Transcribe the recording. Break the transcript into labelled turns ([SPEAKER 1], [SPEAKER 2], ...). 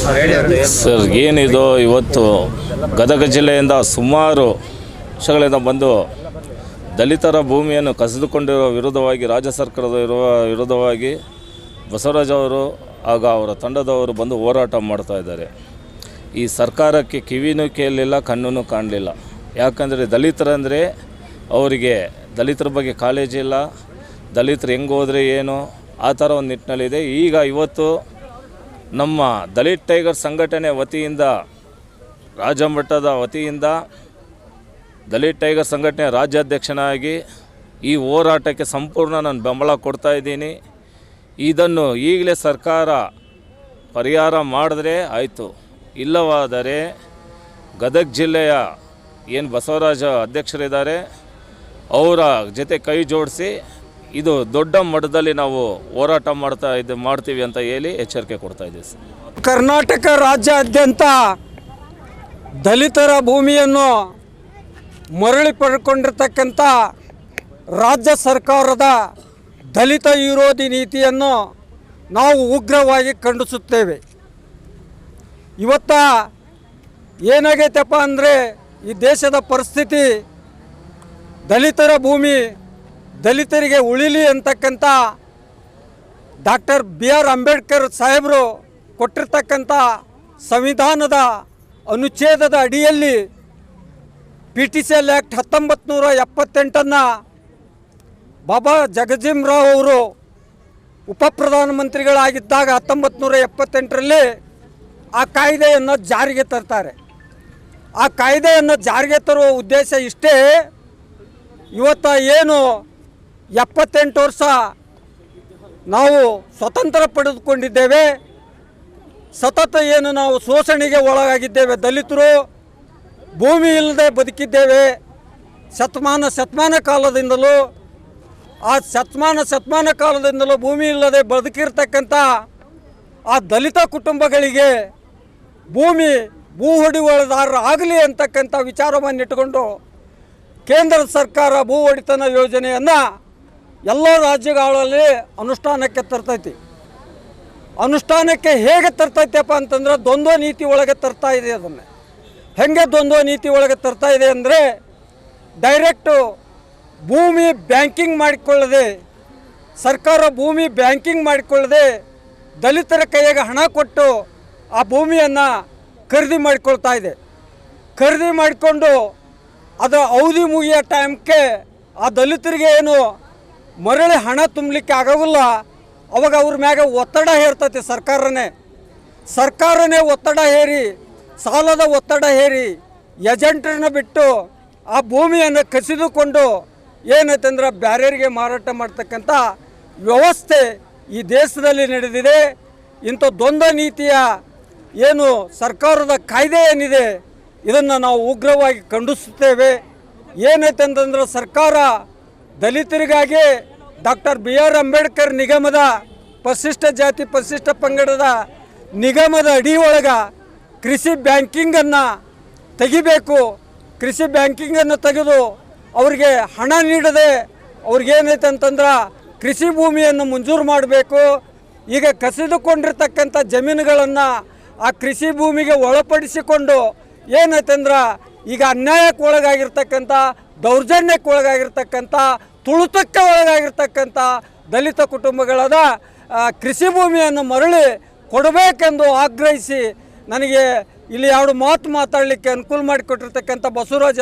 [SPEAKER 1] Sir, ಏನಿದು ಇವತ್ತು ಗದಗ ಜಿಲ್ಲೆಯಿಂದ ಸುಮಾರು ವರ್ಷಗಳಿಂದ ಬಂದು ದಲಿತರ ಭೂಮಿಯನ್ನು ಕಸಿದುಕೊಂಡಿರುವ ವಿರುದ್ಧವಾಗಿ ರಾಜ್ಯ ಸರ್ಕಾರದ ವಿರುದ್ಧವಾಗಿ ಬಸವರಾಜ್ ಅವರು ಆಗ ಅವರ ತಂಡದವರು ಬಂದು ಹೋರಾಟ ಮಾಡ್ತಾಯಿದ್ದಾರೆ. ಈ ಸರ್ಕಾರಕ್ಕೆ ಕಿವಿನೂ ಕೇಳಲಿಲ್ಲ, ಕಣ್ಣೂ ಕಾಣಲಿಲ್ಲ. ಯಾಕಂದರೆ ದಲಿತರಂದರೆ ಅವರಿಗೆ ದಲಿತರ ಬಗ್ಗೆ ಕಾಳಜಿ ಇಲ್ಲ, ದಲಿತರು ಹೆಂಗೆ ಹೋದರೆ ಏನು ಆ ಥರ ಒಂದು ನಿಟ್ಟಿನಲ್ಲಿದೆ. ಈಗ ಇವತ್ತು ನಮ್ಮ ದಲಿತ ಟೈಗರ್ ಸಂಘಟನೆ ವತಿಯಿಂದ, ರಾಜ್ಯ ಮಟ್ಟದ ವತಿಯಿಂದ ದಲಿತ ಟೈಗರ್ ಸಂಘಟನೆ ರಾಜ್ಯಾಧ್ಯಕ್ಷನಾಗಿ ಈ ಹೋರಾಟಕ್ಕೆ ಸಂಪೂರ್ಣ ನಾನು ಬೆಂಬಲ ಕೊಡ್ತಾಯಿದ್ದೀನಿ. ಇದನ್ನು ಈಗಲೇ ಸರ್ಕಾರ ಪರಿಹಾರ ಮಾಡಿದ್ರೆ ಆಯಿತು, ಇಲ್ಲವಾದರೆ ಗದಗ ಜಿಲ್ಲೆಯ ಏನು ಬಸವರಾಜ ಅಧ್ಯಕ್ಷರಿದ್ದಾರೆ ಅವರ ಜೊತೆ ಕೈ ಜೋಡಿಸಿ ಇದು ದೊಡ್ಡ ಮಟ್ಟದಲ್ಲಿ ನಾವು ಹೋರಾಟ ಮಾಡ್ತೀವಿ ಅಂತ ಹೇಳಿ ಎಚ್ಚರಿಕೆ ಕೊಡ್ತಾಯಿದ್ದೀವಿ ಸರ್.
[SPEAKER 2] ಕರ್ನಾಟಕ ರಾಜ್ಯಾದ್ಯಂತ ದಲಿತರ ಭೂಮಿಯನ್ನು ಮರಳಿ ಪಡ್ಕೊಂಡಿರ್ತಕ್ಕಂಥ ರಾಜ್ಯ ಸರ್ಕಾರದ ದಲಿತ ವಿರೋಧಿ ನೀತಿಯನ್ನು ನಾವು ಉಗ್ರವಾಗಿ ಖಂಡಿಸುತ್ತೇವೆ. ಇವತ್ತ ಏನಾಗೈತಪ್ಪ ಅಂದರೆ ಈ ದೇಶದ ಪರಿಸ್ಥಿತಿ, ದಲಿತರ ಭೂಮಿ ದಲಿತರಿಗೆ ಉಳಿಲಿ ಅಂತಕ್ಕಂಥ ಡಾಕ್ಟರ್ BR ಅಂಬೇಡ್ಕರ್ ಸಾಹೇಬರು ಕೊಟ್ಟಿರ್ತಕ್ಕಂಥ ಸಂವಿಧಾನದ ಅನುಚ್ಛೇದದ ಅಡಿಯಲ್ಲಿ PTCL ಆ್ಯಕ್ಟ್ 1978 ಬಾಬಾ ಜಗಜೀವನರಾವ್ ಅವರು ಉಪಪ್ರಧಾನಮಂತ್ರಿಗಳಾಗಿದ್ದಾಗ 1978ರಲ್ಲಿ ಆ ಕಾಯ್ದೆಯನ್ನು ಜಾರಿಗೆ ತರ್ತಾರೆ. ಆ ಕಾಯ್ದೆಯನ್ನು ಜಾರಿಗೆ ತರುವ ಉದ್ದೇಶ ಇಷ್ಟೇ, ಇವತ್ತು ಏನು 78 ವರ್ಷ ನಾವು ಸ್ವತಂತ್ರ ಪಡೆದುಕೊಂಡಿದ್ದೇವೆ, ಸತತ ಏನು ನಾವು ಶೋಷಣೆಗೆ ಒಳಗಾಗಿದ್ದೇವೆ, ದಲಿತರು ಭೂಮಿ ಇಲ್ಲದೆ ಬದುಕಿದ್ದೇವೆ ಶತಮಾನ ಕಾಲದಿಂದಲೂ. ಆ ಶತಮಾನ ಕಾಲದಿಂದಲೂ ಭೂಮಿ ಇಲ್ಲದೆ ಬದುಕಿರ್ತಕ್ಕಂಥ ಆ ದಲಿತ ಕುಟುಂಬಗಳಿಗೆ ಭೂ ಹೊಡೆಯುವದಾರರು ಆಗಲಿ ಅಂತಕ್ಕಂಥ ವಿಚಾರವನ್ನು ಇಟ್ಟುಕೊಂಡು ಕೇಂದ್ರ ಸರ್ಕಾರ ಭೂ ಒಡೆತನ ಯೋಜನೆಯನ್ನು ಎಲ್ಲ ರಾಜ್ಯಗಳಲ್ಲಿ ಅನುಷ್ಠಾನಕ್ಕೆ ತರ್ತೈತಿ. ಅನುಷ್ಠಾನಕ್ಕೆ ಹೇಗೆ ತರ್ತೈತಪ್ಪ ಅಂತಂದ್ರೆ ದ್ವಂದ್ವ ನೀತಿ ಒಳಗೆ ತರ್ತಾ ಇದೆ. ಅದನ್ನು ಹೇಗೆ ದ್ವಂದ್ವ ನೀತಿ ಒಳಗೆ ತರ್ತಾ ಇದೆ ಅಂದರೆ, ಡೈರೆಕ್ಟು ಭೂಮಿ ಬ್ಯಾಂಕಿಂಗ್ ಮಾಡಿಕೊಳ್ಳದೆ, ಸರ್ಕಾರ ಭೂಮಿ ಬ್ಯಾಂಕಿಂಗ್ ಮಾಡಿಕೊಳ್ಳದೆ ದಲಿತರ ಕೈಯಾಗ ಹಣ ಕೊಟ್ಟು ಆ ಭೂಮಿಯನ್ನು ಖರೀದಿ ಮಾಡಿಕೊಳ್ತಾ ಇದೆ. ಖರೀದಿ ಮಾಡಿಕೊಂಡು ಅದರ ಅವಧಿ ಮುಗಿಯೋ ಟೈಮ್ಗೆ ಆ ದಲಿತರಿಗೆ ಏನು ಮರಳಿ ಹಣ ತುಂಬಲಿಕ್ಕೆ ಆಗೋಲ್ಲ. ಅವಾಗ ಅವ್ರ ಮ್ಯಾಗ ಒತ್ತಡ ಹೇರ್ತೈತಿ ಸರ್ಕಾರನೇ ಒತ್ತಡ ಹೇರಿ, ಸಾಲದ ಒತ್ತಡ ಹೇರಿ ಏಜೆಂಟರನ್ನ ಬಿಟ್ಟು ಆ ಭೂಮಿಯನ್ನು ಕಸಿದುಕೊಂಡು ಏನೈತಂದ್ರೆ ಬ್ಯಾರೆರಿಗೆ ಮಾರಾಟ ಮಾಡ್ತಕ್ಕಂಥ ವ್ಯವಸ್ಥೆ ಈ ದೇಶದಲ್ಲಿ ನಡೆದಿದೆ. ಇಂಥ ದ್ವಂದ್ವ ನೀತಿಯ ಏನು ಸರ್ಕಾರದ ಕಾಯ್ದೆ ಏನಿದೆ ಇದನ್ನು ನಾವು ಉಗ್ರವಾಗಿ ಖಂಡಿಸುತ್ತೇವೆ. ಏನೈತಂತಂದ್ರೆ ಸರ್ಕಾರ ದಲಿತರಿಗಾಗಿ ಡಾಕ್ಟರ್ BR ಅಂಬೇಡ್ಕರ್ ನಿಗಮದ ಪರಿಶಿಷ್ಟ ಜಾತಿ ಪರಿಶಿಷ್ಟ ಪಂಗಡದ ನಿಗಮದ ಅಡಿ ಒಳಗೆ ಕೃಷಿ ಬ್ಯಾಂಕಿಂಗನ್ನು ತೆಗಿಬೇಕು. ಕೃಷಿ ಬ್ಯಾಂಕಿಂಗನ್ನು ತೆಗೆದು ಅವ್ರಿಗೆ ಹಣ ನೀಡದೆ ಅವ್ರಿಗೇನೈತೆ ಅಂತಂದ್ರೆ ಕೃಷಿ ಭೂಮಿಯನ್ನು ಮಂಜೂರು ಮಾಡಬೇಕು. ಈಗ ಕಸಿದುಕೊಂಡಿರ್ತಕ್ಕಂಥ ಜಮೀನುಗಳನ್ನು ಆ ಕೃಷಿ ಭೂಮಿಗೆ ಒಳಪಡಿಸಿಕೊಂಡು ಏನೈತಂದ್ರೆ ಈಗ ಅನ್ಯಾಯಕ್ಕೆ ಒಳಗಾಗಿರ್ತಕ್ಕಂಥ, ದೌರ್ಜನ್ಯಕ್ಕೆ ಒಳಗಾಗಿರ್ತಕ್ಕಂಥ, ತುಳಿತಕ್ಕೆ ಒಳಗಾಗಿರ್ತಕ್ಕಂಥ ದಲಿತ ಕುಟುಂಬಗಳಾದ ಕೃಷಿ ಭೂಮಿಯನ್ನು ಮರಳಿ ಕೊಡಬೇಕೆಂದು ಆಗ್ರಹಿಸಿ ನನಗೆ ಇಲ್ಲಿ ಎರಡು ಮಾತು ಮಾತಾಡಲಿಕ್ಕೆ ಅನುಕೂಲ ಮಾಡಿಕೊಟ್ಟಿರ್ತಕ್ಕಂಥ ಬಸವರಾಜ್